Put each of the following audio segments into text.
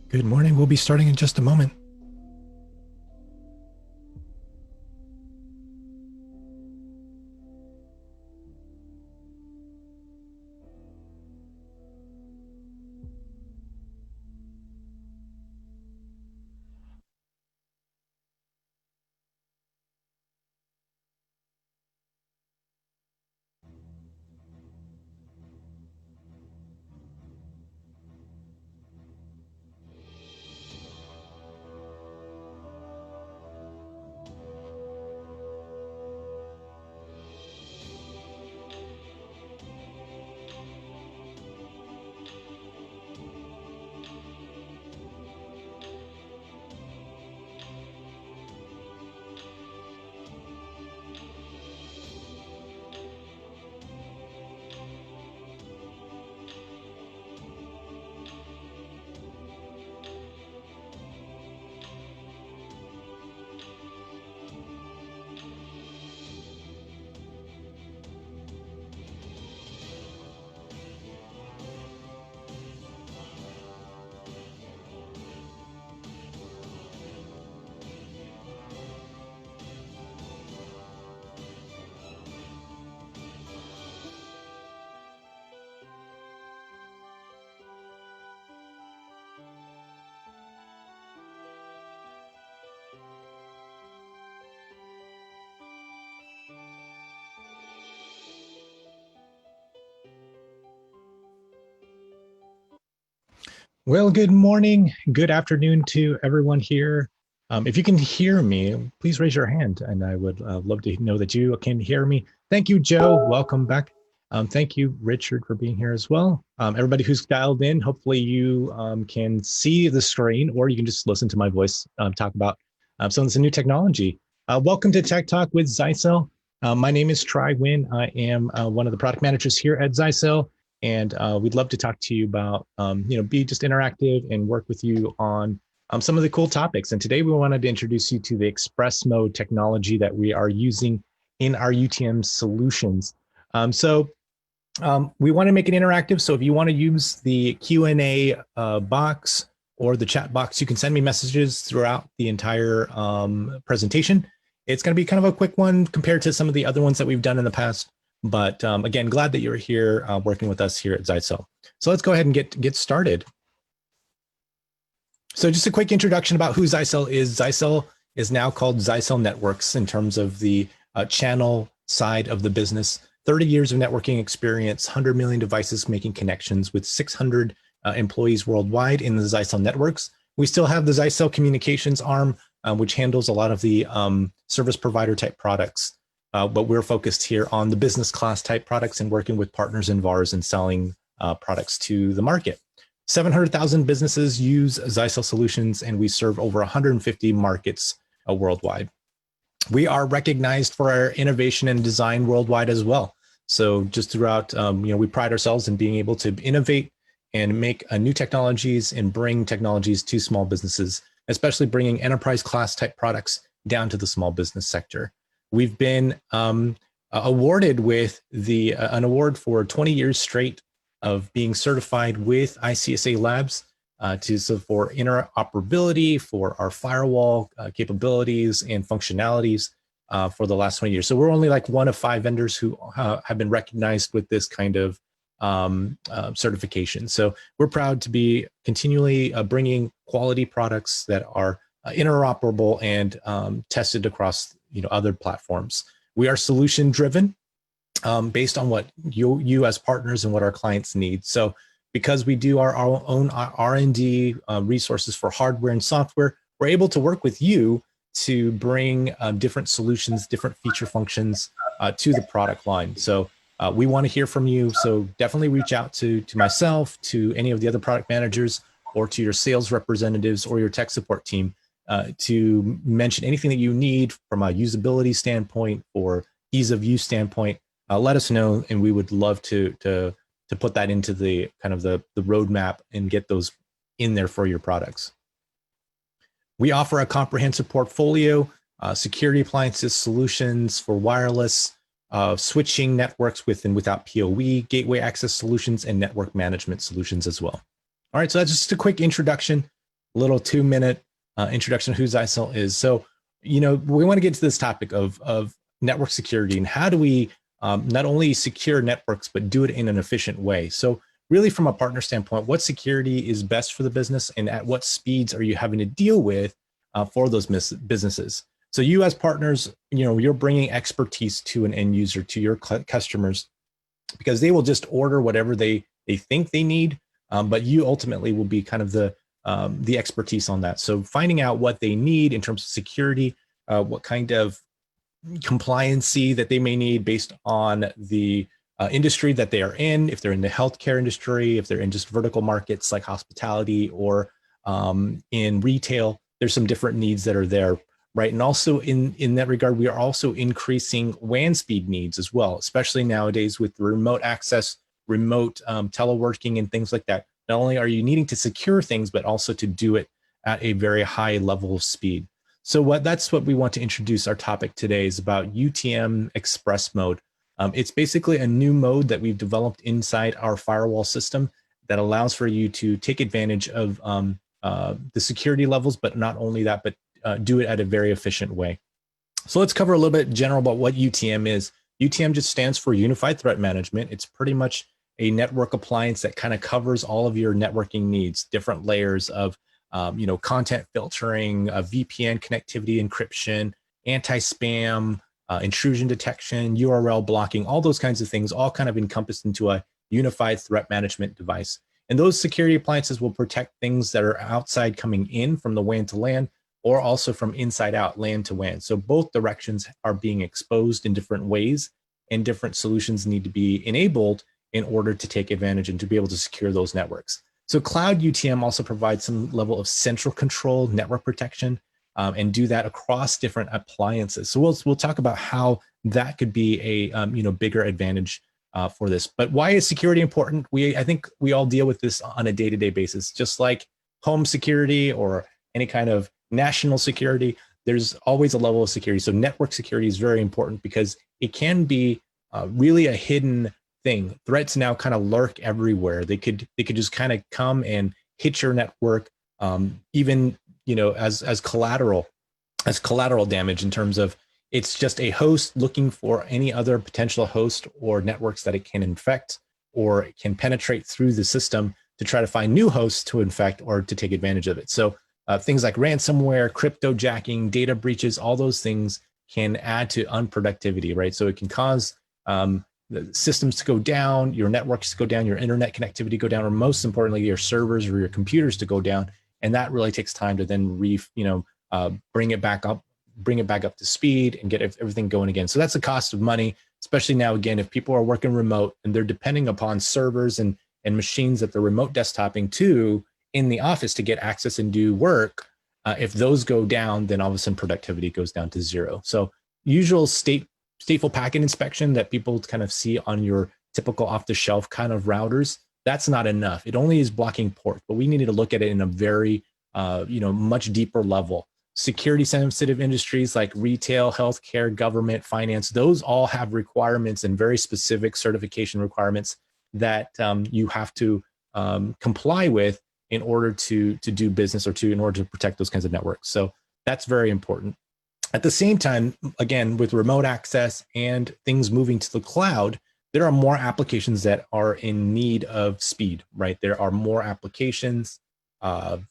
Good morning. We'll be starting in just a moment. Well, good morning, good afternoon to everyone here. If you can hear me, please raise your hand, and I would love to know that you can hear me. Thank you, Joe. Welcome back. Thank you, Richard, for being here as well. Everybody who's dialed in, hopefully you can see the screen, or you can just listen to my voice talk about some of this new technology. Welcome to Tech Talk with Zyxel. My name is Tri Nguyen. I am one of the product managers here at Zyxel. And we'd love to talk to you about, be just interactive and work with you on some of the cool topics. And today we wanted to introduce you to the Express Mode technology that we are using in our UTM solutions. We want to make it interactive. So if you want to use the Q&A box or the chat box, you can send me messages throughout the entire presentation. It's going to be kind of a quick one compared to some of the other ones that we've done in the past. But again, glad that you're here working with us here at Zyxel. So let's go ahead and get started. So just a quick introduction about who Zyxel is. Zyxel is now called Zyxel Networks in terms of the channel side of the business. 30 years of networking experience, 100 million devices making connections with 600 employees worldwide in the Zyxel networks. We still have the Zyxel communications arm, which handles a lot of the service provider type products. But we're focused here on the business class type products and working with partners and VARs and selling products to the market. 700,000 businesses use Zyxel solutions, and we serve over 150 markets worldwide. We are recognized for our innovation and design worldwide as well. So just throughout, we pride ourselves in being able to innovate and make new technologies and bring technologies to small businesses, especially bringing enterprise class type products down to the small business sector. We've been awarded with an award for 20 years straight of being certified with ICS Labs for interoperability, for our firewall capabilities and functionalities for the last 20 years. So we're only like one of 5 vendors who have been recognized with this kind of certification. So we're proud to be continually bringing quality products that are interoperable and tested across other platforms. We are solution driven based on what you as partners and what our clients need. So because we do our own R&D resources for hardware and software, we're able to work with you to bring different solutions, different feature functions to the product line. So we want to hear from you. So definitely reach out to myself, to any of the other product managers, or to your sales representatives or your tech support team to mention anything that you need from a usability standpoint or ease of use standpoint. Let us know, and we would love to put that into the kind of the roadmap and get those in there for your products. We offer a comprehensive portfolio, security appliances, solutions for wireless, switching networks with and without PoE, gateway access solutions, and network management solutions as well. All right, so that's just a quick introduction. a little 2-minute introduction of who Zyxel is. So, we want to get to this topic of network security and how do we not only secure networks, but do it in an efficient way. So really from a partner standpoint, what security is best for the business and at what speeds are you having to deal with for those businesses? So you as partners, you're bringing expertise to an end user, to your customers, because they will just order whatever they think they need, but you ultimately will be kind of the expertise on that. So finding out what they need in terms of security, what kind of compliancy that they may need based on the industry that they are in, if they're in the healthcare industry, if they're in just vertical markets like hospitality or in retail, there's some different needs that are there, right? And also in that regard, we are also increasing WAN speed needs as well, especially nowadays with remote access, remote teleworking and things like that. Not only are you needing to secure things, but also to do it at a very high level of speed. So that's what we want to introduce. Our topic today is about UTM Express Mode. It's basically a new mode that we've developed inside our firewall system that allows for you to take advantage of the security levels, but not only that, but do it at a very efficient way. So let's cover a little bit general about what UTM is. UTM just stands for Unified Threat Management. It's pretty much a network appliance that kind of covers all of your networking needs, different layers of content filtering, VPN connectivity, encryption, anti-spam, intrusion detection, URL blocking, all those kinds of things, all kind of encompassed into a unified threat management device. And those security appliances will protect things that are outside coming in from the WAN to LAN, or also from inside out, LAN to WAN. So both directions are being exposed in different ways, and different solutions need to be enabled in order to take advantage and to be able to secure those networks. So Cloud UTM also provides some level of central control, network protection, and do that across different appliances. So we'll talk about how that could be a bigger advantage for this. But why is security important? I think we all deal with this on a day-to-day basis, just like home security or any kind of national security. There's always a level of security. So network security is very important because it can be really a hidden thing. Threats now kind of lurk everywhere. They could just kind of come and hit your network, even as collateral damage, in terms of it's just a host looking for any other potential host or networks that it can infect, or it can penetrate through the system to try to find new hosts to infect or to take advantage of it. So things like ransomware, crypto jacking, data breaches, all those things can add to unproductivity, right? So it can cause the systems to go down, your networks to go down, your internet connectivity go down, or most importantly, your servers or your computers to go down. And that really takes time to then bring it back up to speed and get everything going again. So that's a cost of money, especially now, again, if people are working remote and they're depending upon servers and machines that they're remote desktoping to in the office to get access and do work. If those go down, then all of a sudden productivity goes down to zero. So usual stateful packet inspection that people kind of see on your typical off-the-shelf kind of routers, that's not enough. It only is blocking ports, but we need to look at it in a very, much deeper level. Security-sensitive industries like retail, healthcare, government, finance, those all have requirements and very specific certification requirements that you have to comply with in order to do business or in order to protect those kinds of networks. So that's very important. At the same time, again, with remote access and things moving to the cloud, there are more applications that are in need of speed, right? There are more applications,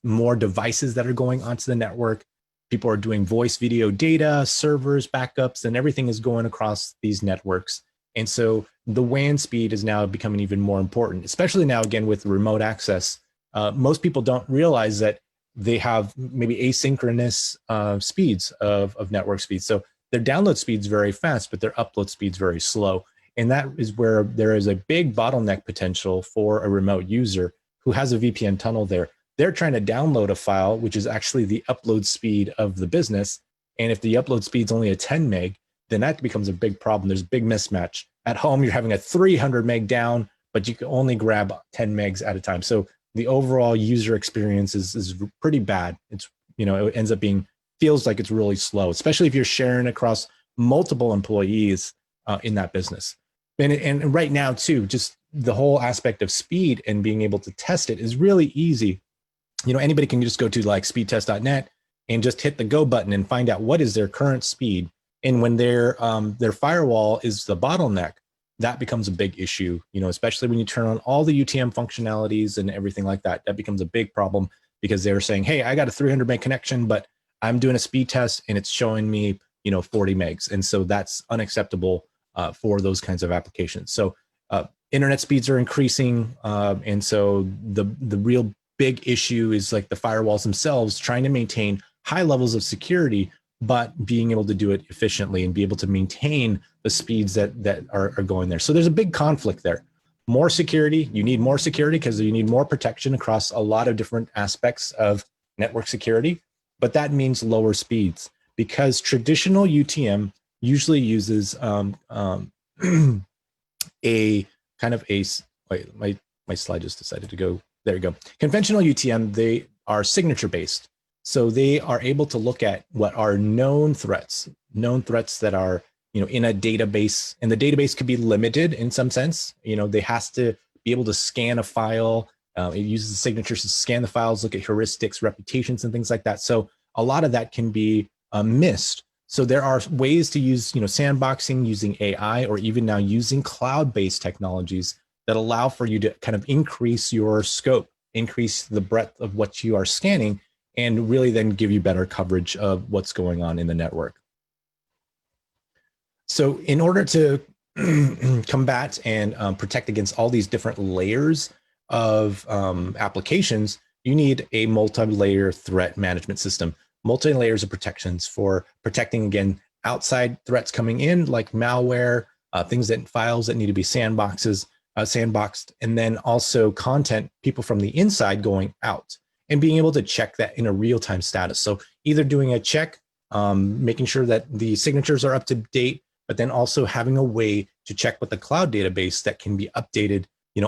more devices that are going onto the network. People are doing voice, video, data, servers, backups, and everything is going across these networks. And so the WAN speed is now becoming even more important, especially now, again, with remote access. Most people don't realize that they have maybe asynchronous speeds of network speeds. So their download speed's very fast, but their upload speed's very slow. And that is where there is a big bottleneck potential for a remote user who has a VPN tunnel there. They're trying to download a file, which is actually the upload speed of the business. And if the upload speed's only a 10 meg, then that becomes a big problem. There's a big mismatch. At home, you're having a 300 meg down, but you can only grab 10 megs at a time. So the overall user experience is pretty bad. It's, it ends up feels like it's really slow, especially if you're sharing across multiple employees in that business. And right now too, just the whole aspect of speed and being able to test it is really easy Anybody can just go to like speedtest.net and just hit the go button and find out what is their current speed. And when their firewall is the bottleneck, that becomes a big issue, especially when you turn on all the UTM functionalities and everything like that. That becomes a big problem because they're saying, hey, I got a 300 meg connection, but I'm doing a speed test and it's showing me, 40 megs. And so that's unacceptable for those kinds of applications. So internet speeds are increasing. And so the real big issue is like the firewalls themselves trying to maintain high levels of security, but being able to do it efficiently and be able to maintain the speeds that are going there. So there's a big conflict there. More security, you need more security because you need more protection across a lot of different aspects of network security, but that means lower speeds because traditional UTM usually uses a kind of a, wait, my slide just decided to go, there you go. Conventional UTM, they are signature based. So they are able to look at what are known threats that are, in a database, and the database could be limited in some sense. They has to be able to scan a file. It uses the signatures to scan the files, look at heuristics, reputations, and things like that. So a lot of that can be missed. So there are ways to use, sandboxing, using AI, or even now using cloud-based technologies that allow for you to kind of increase your scope, increase the breadth of what you are scanning, and really then give you better coverage of what's going on in the network. So in order to combat and protect against all these different layers of applications, you need a multi-layer threat management system, multi-layers of protections for protecting, again, outside threats coming in, like malware, files that need to be sandboxed, and then also content, people from the inside going out, and being able to check that in a real-time status. So either doing a check, making sure that the signatures are up to date, but then also having a way to check with the cloud database that can be updated,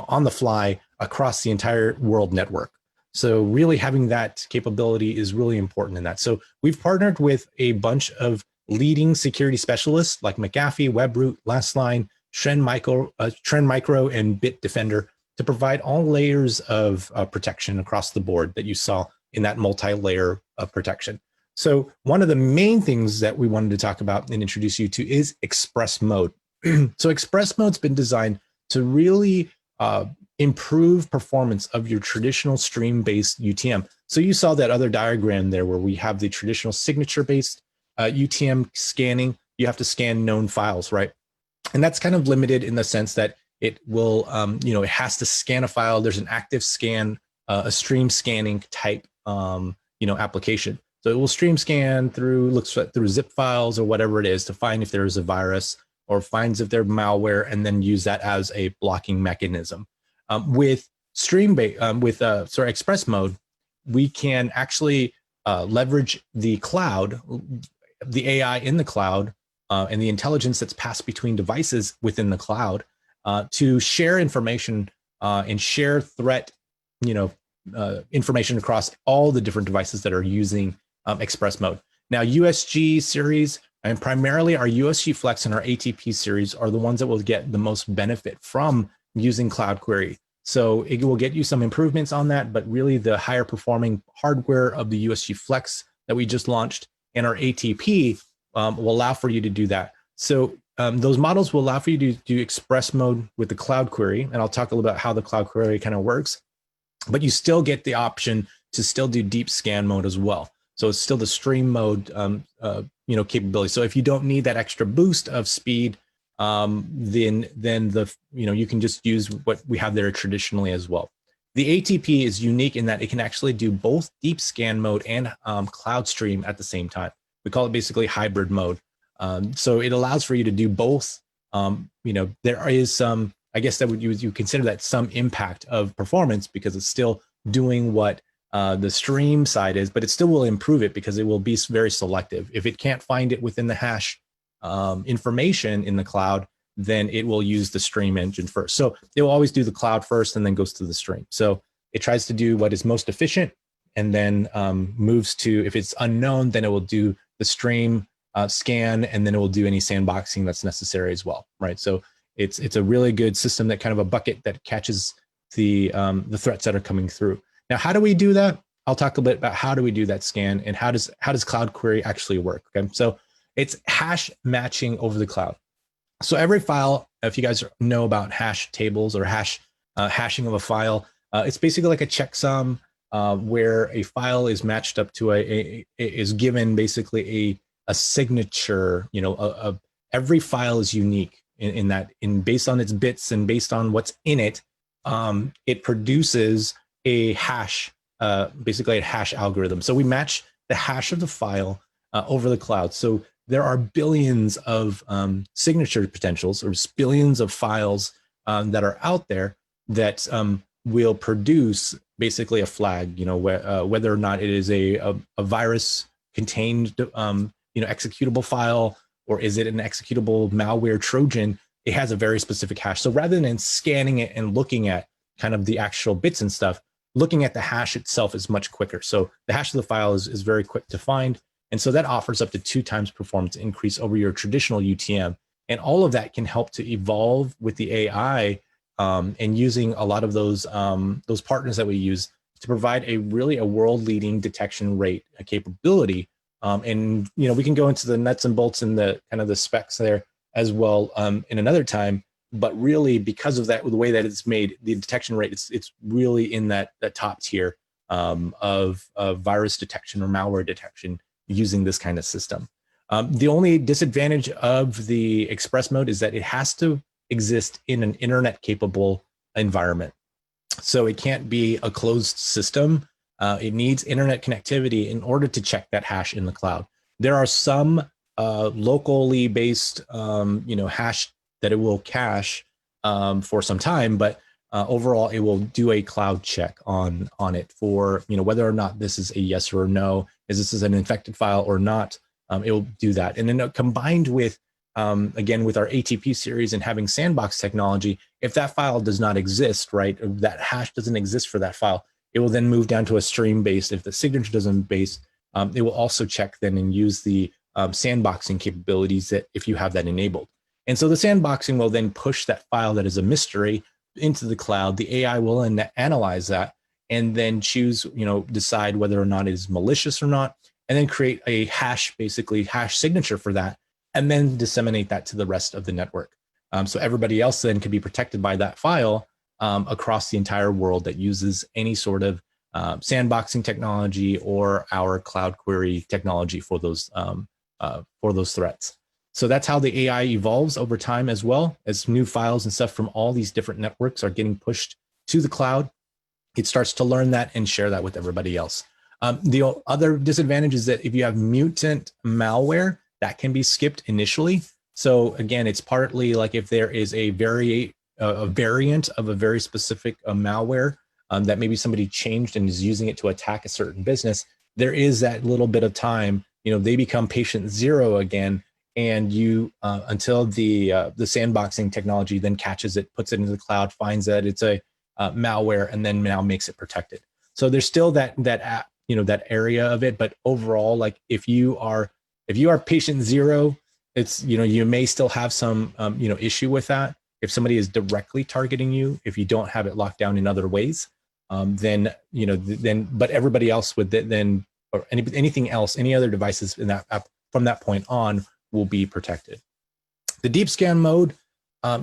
on the fly across the entire world network. So really having that capability is really important in that. So we've partnered with a bunch of leading security specialists like McAfee, Webroot, Lastline, Trend Micro, and Bitdefender to provide all layers of protection across the board that you saw in that multi-layer of protection. So one of the main things that we wanted to talk about and introduce you to is Express Mode. So Express Mode's been designed to really improve performance of your traditional stream-based UTM. So you saw that other diagram there where we have the traditional signature-based UTM scanning. You have to scan known files, right? And that's kind of limited in the sense that it will, it has to scan a file. There's an active scan, a stream scanning type, application. So it will stream scan looks through zip files or whatever it is to find if there is a virus or finds if there's malware, and then use that as a blocking mechanism. With Express Mode, we can actually leverage the cloud, the AI in the cloud, and the intelligence that's passed between devices within the cloud to share information and share threat, information across all the different devices that are using Express Mode. Now, USG series and primarily our USG Flex and our ATP series are the ones that will get the most benefit from using Cloud Query. So it will get you some improvements on that, but really the higher performing hardware of the USG Flex that we just launched and our ATP will allow for you to do that. So those models will allow for you to do Express Mode with the Cloud Query, and I'll talk a little about how the Cloud Query kind of works, but you still get the option to still do deep scan mode as well. So it's still the stream mode, capability. So if you don't need that extra boost of speed, then you can just use what we have there traditionally as well. The ATP is unique in that it can actually do both deep scan mode and cloud stream at the same time. We call it basically hybrid mode. So it allows for you to do both. There is some, I guess that you consider that some impact of performance because it's still doing what the stream side is, but it still will improve it because it will be very selective. If it can't find it within the hash information in the cloud, then it will use the stream engine first. So it will always do the cloud first and then goes to the stream. So it tries to do what is most efficient and then moves to, if it's unknown, then it will do the stream scan, and then it will do any sandboxing that's necessary as well, right? So it's a really good system, that kind of a bucket that catches the threats that are coming through. Now, how do we do that? I'll talk a bit about how do we do that scan and how does Cloud Query actually work. Okay, so it's hash matching over the cloud. So every file, if you guys know about hash tables or hashing of a file, it's basically like a checksum where a file is matched up to is given basically a signature. Every file is unique in based on its bits and based on what's in it. It produces a hash, basically a hash algorithm. So we match the hash of the file over the cloud. So there are billions of signature potentials or billions of files that are out there that will produce basically a flag, whether or not it is a virus contained, executable file, or is it an executable malware Trojan. It has a very specific hash. So rather than scanning it and looking at kind of the actual bits and stuff, looking at the hash itself is much quicker. So the hash of the file is very quick to find. And so that offers up to 2 times performance increase over your traditional UTM. And all of that can help to evolve with the AI and using a lot of those partners that we use to provide a world-leading detection rate capability. And we can go into the nuts and bolts and the kind of the specs there as well in another time. But really, because of that, the way that it's made, the detection rate, it's really in that top tier of virus detection or malware detection using this kind of system. The only disadvantage of the Express mode is that it has to exist in an internet capable environment. So it can't be a closed system. It needs internet connectivity in order to check that hash in the cloud. There are some locally based, hash that it will cache for some time, but overall it will do a cloud check on it for whether or not this is a yes or a no, is this an infected file or not. It will do that, and then combined with again with our ATP series and having sandbox technology, if that file does not exist, right, or that hash doesn't exist for that file, it will then move down to a stream based. If the signature doesn't base, it will also check then and use the sandboxing capabilities that if you have that enabled. And so the sandboxing will then push that file that is a mystery into the cloud. The AI will analyze that and then choose, decide whether or not it is malicious or not, and then create a hash signature for that, and then disseminate that to the rest of the network. So everybody else then can be protected by that file across the entire world that uses any sort of sandboxing technology or our Cloud Query technology for those threats. So that's how the AI evolves over time, as well as new files and stuff from all these different networks are getting pushed to the cloud. It starts to learn that and share that with everybody else. The other disadvantage is that if you have mutant malware, that can be skipped initially. So again, it's partly like if there is a variant of a very specific malware that maybe somebody changed and is using it to attack a certain business, there is that little bit of time, they become patient zero again, and you until the sandboxing technology then catches it, puts it into the cloud, finds that it's a malware, and then now makes it protected. So there's still that area of it, but overall, like if you are patient zero, it's you may still have some issue with that. If somebody is directly targeting you, if you don't have it locked down in other ways, then but everybody else would then, or anything else, any other devices in that app from that point on will be protected. The deep scan mode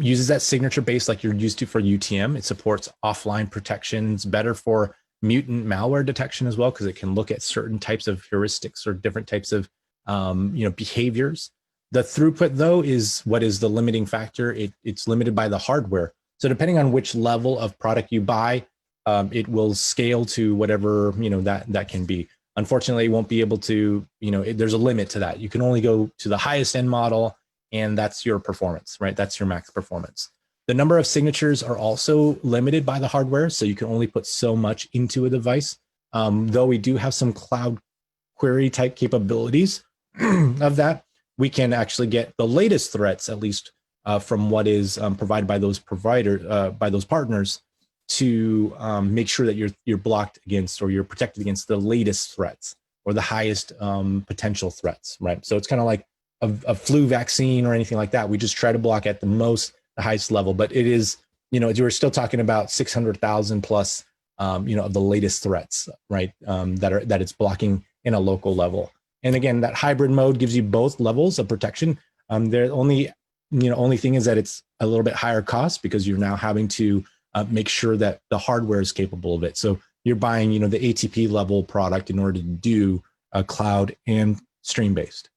uses that signature base like you're used to for UTM. It supports offline protections, better for mutant malware detection as well, because it can look at certain types of heuristics or different types of behaviors. The throughput, though, is what is the limiting factor. It's limited by the hardware. So depending on which level of product you buy, it will scale to whatever that can be. Unfortunately, it won't be able to, there's a limit to that. You can only go to the highest end model, and that's your performance, right? That's your max performance. The number of signatures are also limited by the hardware, so you can only put so much into a device. Though we do have some Cloud Query type capabilities of that, we can actually get the latest threats, at least from what is provided by those partners, to make sure that you're blocked against, or you're protected against the latest threats or the highest potential threats, right? So it's kind of like a flu vaccine or anything like that. We just try to block at the highest level, but it is, we're still talking about 600,000 plus of the latest threats, right? That it's blocking in a local level. And again, that hybrid mode gives you both levels of protection. The only thing is that it's a little bit higher cost because you're now having to make sure that the hardware is capable of it. So you're buying, the ATP level product in order to do cloud and stream-based.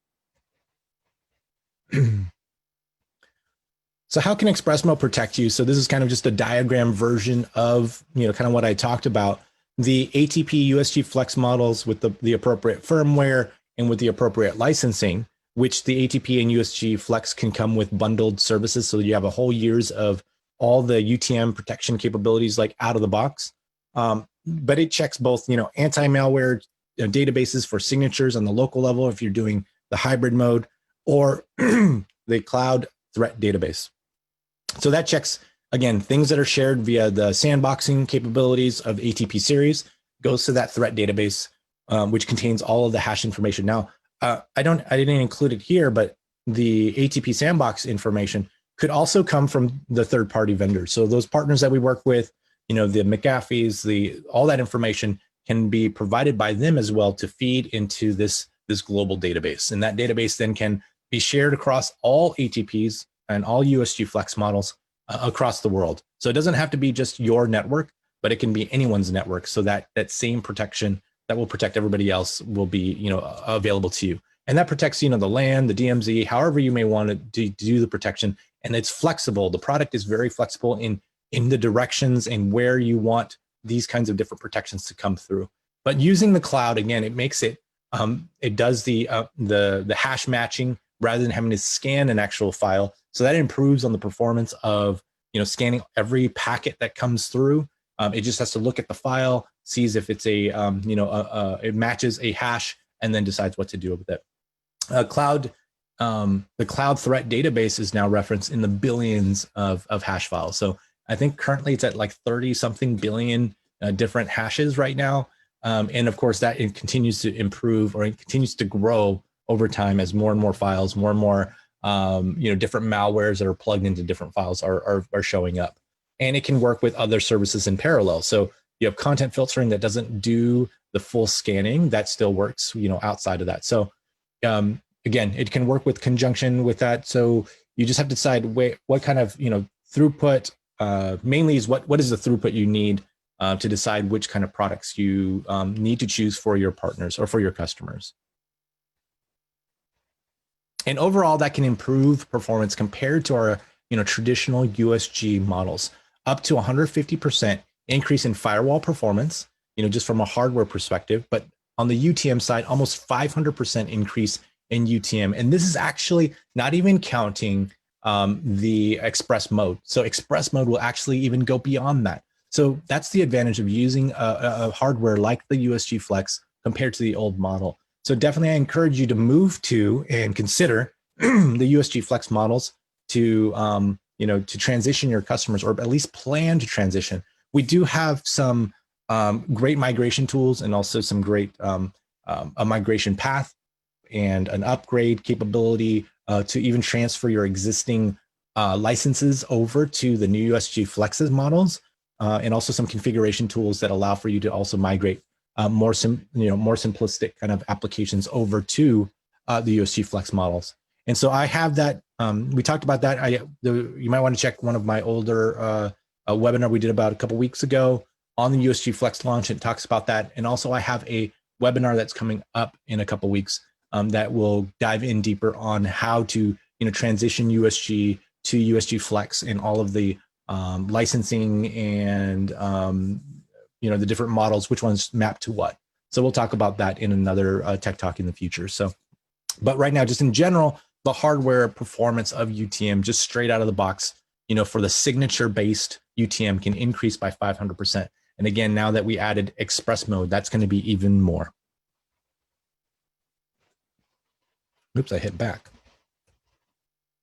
So how can Express Mode protect you? So this is kind of just a diagram version of, kind of what I talked about. The ATP USG Flex models with the appropriate firmware and with the appropriate licensing, which the ATP and USG Flex can come with bundled services. So you have a whole years of all the UTM protection capabilities like out of the box. But it checks both, anti-malware databases for signatures on the local level if you're doing the hybrid mode, or the cloud threat database. So that checks, again, things that are shared via the sandboxing capabilities of ATP series, goes to that threat database, which contains all of the hash information. Now, I didn't include it here, but the ATP sandbox information could also come from the third-party vendors. So those partners that we work with, the McAfee's, all that information can be provided by them as well to feed into this global database. And that database then can be shared across all ATPs and all USG Flex models across the world. So it doesn't have to be just your network, but it can be anyone's network. So that same protection that will protect everybody else will be, available to you. And that protects, the LAN, the DMZ, however you may want to do the protection. And it's flexible. The product is very flexible in the directions and where you want these kinds of different protections to come through. But using the cloud, again, it makes it, it does the hash matching rather than having to scan an actual file. So that improves on the performance of, scanning every packet that comes through. It just has to look at the file, sees if it's it matches a hash, and then decides what to do with it. The cloud threat database is now referenced in the billions of hash files. So I think currently it's at like 30 something billion different hashes right now. And of course that it continues to improve, or it continues to grow over time as more and more files, more and more different malwares that are plugged into different files are showing up. And it can work with other services in parallel. So you have content filtering that doesn't do the full scanning, that still works, outside of that. So again, it can work with conjunction with that. So you just have to decide what kind of throughput, mainly is what is the throughput you need to decide which kind of products you need to choose for your partners or for your customers. And overall, that can improve performance compared to our traditional USG models, up to 150% increase in firewall performance, just from a hardware perspective. But on the UTM side, almost 500% increase in UTM. And this is actually not even counting the Express Mode. So Express Mode will actually even go beyond that. So that's the advantage of using a hardware like the USG Flex compared to the old model. So definitely I encourage you to move to and consider the USG Flex models to, to transition your customers, or at least plan to transition. We do have some great migration tools and also some great a migration path and an upgrade capability to even transfer your existing licenses over to the new USG Flexes models, and also some configuration tools that allow for you to also migrate more simplistic kind of applications over to the USG Flex models. And so I have that. We talked about that. You might want to check one of my older webinar we did about a couple weeks ago on the USG Flex launch. It talks about that. And also I have a webinar that's coming up in a couple weeks that will dive in deeper on how to transition USG to USG Flex and all of the licensing and the different models, which ones map to what. So we'll talk about that in another Tech Talk in the future. So, but right now, just in general, the hardware performance of UTM, just straight out of the box, for the signature-based UTM can increase by 500%. And again, now that we added Express Mode, that's going to be even more. Oops, I hit back.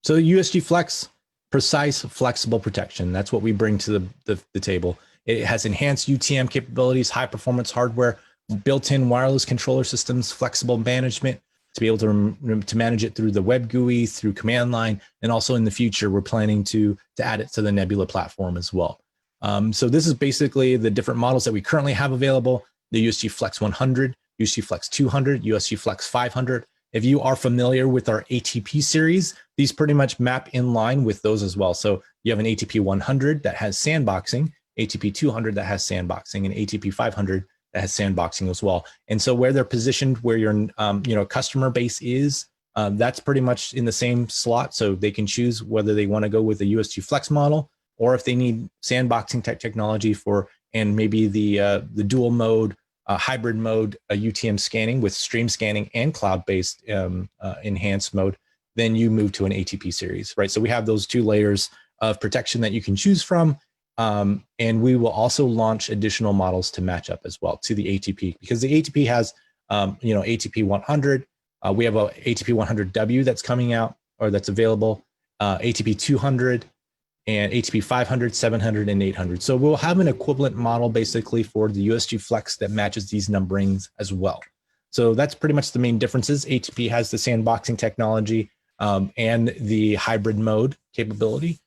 So USG Flex, precise, flexible protection. That's what we bring to the table. It has enhanced UTM capabilities, high performance hardware, built-in wireless controller systems, flexible management to be able to manage it through the web GUI, through command line, and also in the future, we're planning to add it to the Nebula platform as well. So this is basically the different models that we currently have available: the USG Flex 100, USG Flex 200, USG Flex 500. If you are familiar with our ATP series, these pretty much map in line with those as well. So you have an ATP 100 that has sandboxing, ATP 200 that has sandboxing, and ATP 500 that has sandboxing as well. And so where they're positioned, where your customer base is, that's pretty much in the same slot. So they can choose whether they want to go with the USG Flex model, or if they need sandboxing type technology for, and maybe the dual mode, hybrid mode, UTM scanning with stream scanning and cloud-based enhanced mode, then you move to an ATP series, right? So we have those two layers of protection that you can choose from. And we will also launch additional models to match up as well to the ATP, because the ATP has, ATP 100. We have a ATP 100W that's coming out, or that's available, ATP 200, and ATP 500, 700, and 800. So we'll have an equivalent model basically for the USG Flex that matches these numberings as well. So that's pretty much the main differences. ATP has the sandboxing technology and the hybrid mode capability,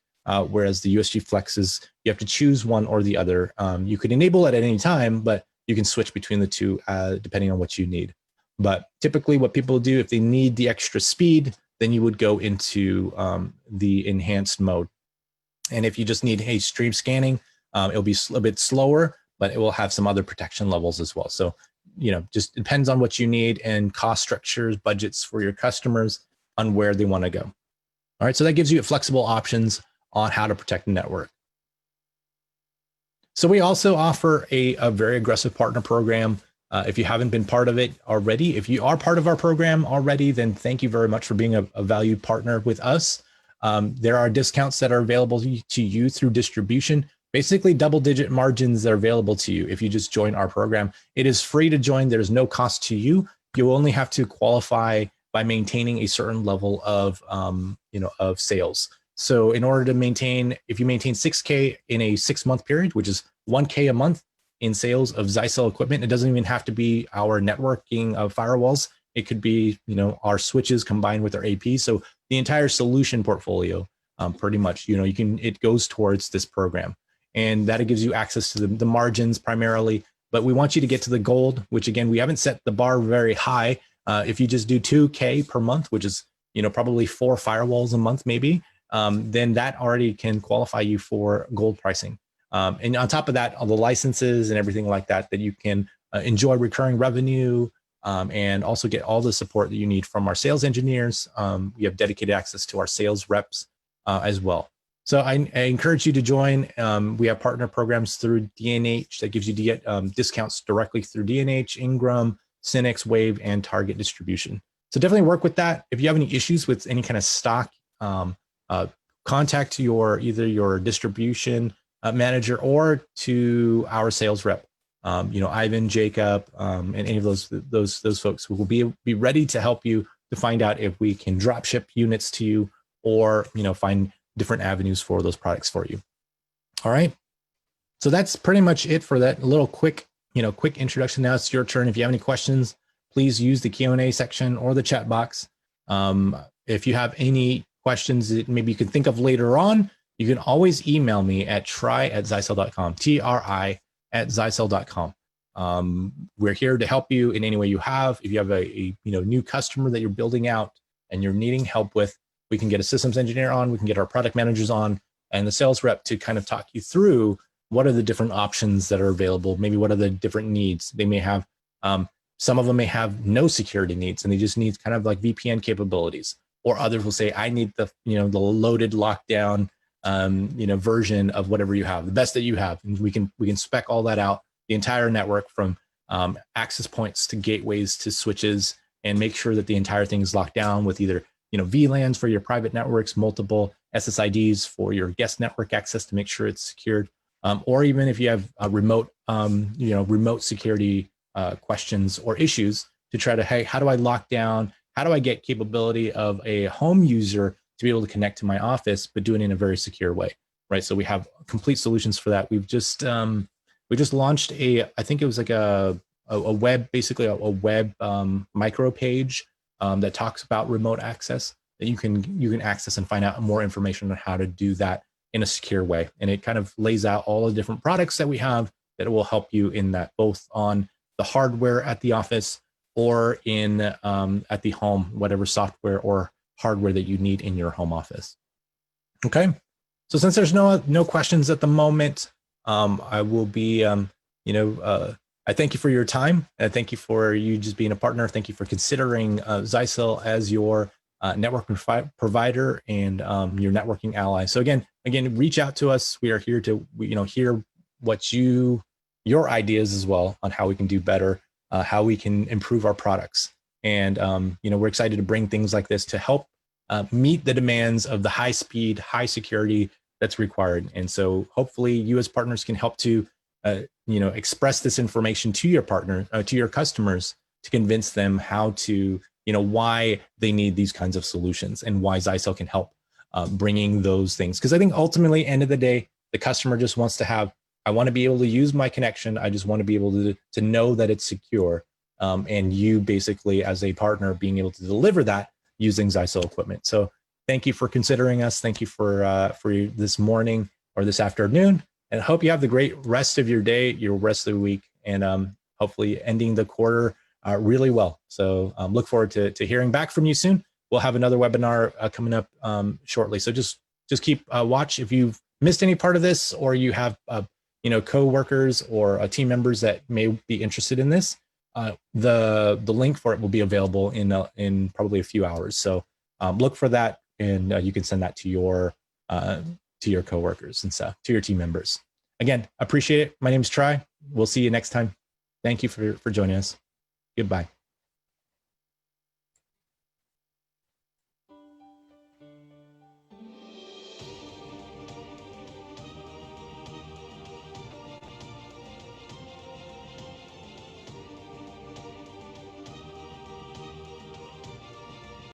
whereas the USG Flex is, you have to choose one or the other. You could enable it at any time, but you can switch between the two depending on what you need. But typically what people do, if they need the extra speed, then you would go into the enhanced mode. And if you just need, hey, stream scanning, it'll be a bit slower, but it will have some other protection levels as well. So, just depends on what you need and cost structures, budgets for your customers on where they want to go. All right, so that gives you flexible options on how to protect the network. So we also offer a very aggressive partner program. If you haven't been part of it already, if you are part of our program already, then thank you very much for being a valued partner with us. There are discounts that are available to you through distribution, basically double-digit margins that are available to you if you just join our program. It is free to join. There's no cost to you. You only have to qualify by maintaining a certain level of, of sales. So in order to maintain, if you maintain 6K in a 6-month period, which is 1K a month in sales of Zyxel equipment, it doesn't even have to be our networking of firewalls. It could be, our switches combined with our AP. So the entire solution portfolio, pretty much, it goes towards this program, and that gives you access to the margins primarily. But we want you to get to the gold, which again, we haven't set the bar very high. If you just do 2K per month, which is, probably 4 firewalls a month, maybe, then that already can qualify you for gold pricing. And on top of that, all the licenses and everything like that, that you can enjoy recurring revenue, and also get all the support that you need from our sales engineers. We have dedicated access to our sales reps as well. So I encourage you to join. We have partner programs through DNH that gives you discounts directly through DNH, Ingram, Synnex, Wave, and Target distribution. So definitely work with that. If you have any issues with any kind of stock, contact either your distribution manager or to our sales rep. Ivan, Jacob, and any of those folks who will be ready to help you to find out if we can drop ship units to you, or find different avenues for those products for you. All right. So that's pretty much it for that little quick introduction. Now it's your turn. If you have any questions, please use the Q&A section or the chat box. If you have any questions that maybe you can think of later on, you can always email me at try@zyxel.com, tri@zyxel.com. We're here to help you in any way you have. If you have a new customer that you're building out and you're needing help with, we can get a systems engineer on, we can get our product managers on, and the sales rep to kind of talk you through what are the different options that are available. Maybe what are the different needs they may have. Some of them may have no security needs and they just need kind of like VPN capabilities, or others will say, I need the loaded lockdown version of whatever you have, the best that you have. And we can spec all that out, the entire network from access points to gateways to switches, and make sure that the entire thing is locked down with either VLANs for your private networks, multiple SSIDs for your guest network access to make sure it's secured, or even if you have a remote security questions or issues, to try to, hey, how do I lock down? How do I get capability of a home user to be able to connect to my office, but do it in a very secure way, right? So we have complete solutions for that. We just launched I think it was like a web, basically a web micro page that talks about remote access that you can access and find out more information on how to do that in a secure way. And it kind of lays out all the different products that we have that will help you in that, both on the hardware at the office or in at the home, whatever software or hardware that you need in your home office. Okay. So since there's no questions at the moment, I will be, I thank you for your time. And thank you for you just being a partner. Thank you for considering Zyxel as your network provider and your networking ally. So again, reach out to us. We are here to, hear what your ideas as well on how we can do better, how we can improve our products. And, we're excited to bring things like this to help meet the demands of the high speed, high security that's required. And so hopefully you as partners can help to, express this information to your partner, to your customers, to convince them how to, why they need these kinds of solutions and why Zyxel can help bringing those things. Because I think ultimately, end of the day, the customer just wants to have, I want to be able to use my connection. I just want to be able to know that it's secure. And you basically, as a partner, being able to deliver that using Zyxel equipment. So thank you for considering us. Thank you for this morning or this afternoon. And I hope you have the great rest of your day, your rest of the week, and hopefully ending the quarter really well. So look forward to hearing back from you soon. We'll have another webinar coming up shortly. So just keep watch. If you've missed any part of this, or you have co-workers or team members that may be interested in this, the link for it will be available in probably a few hours. So look for that, and you can send that to your coworkers and stuff, to your team members. Again, appreciate it. My name is Tri. We'll see you next time. Thank you for joining us. Goodbye.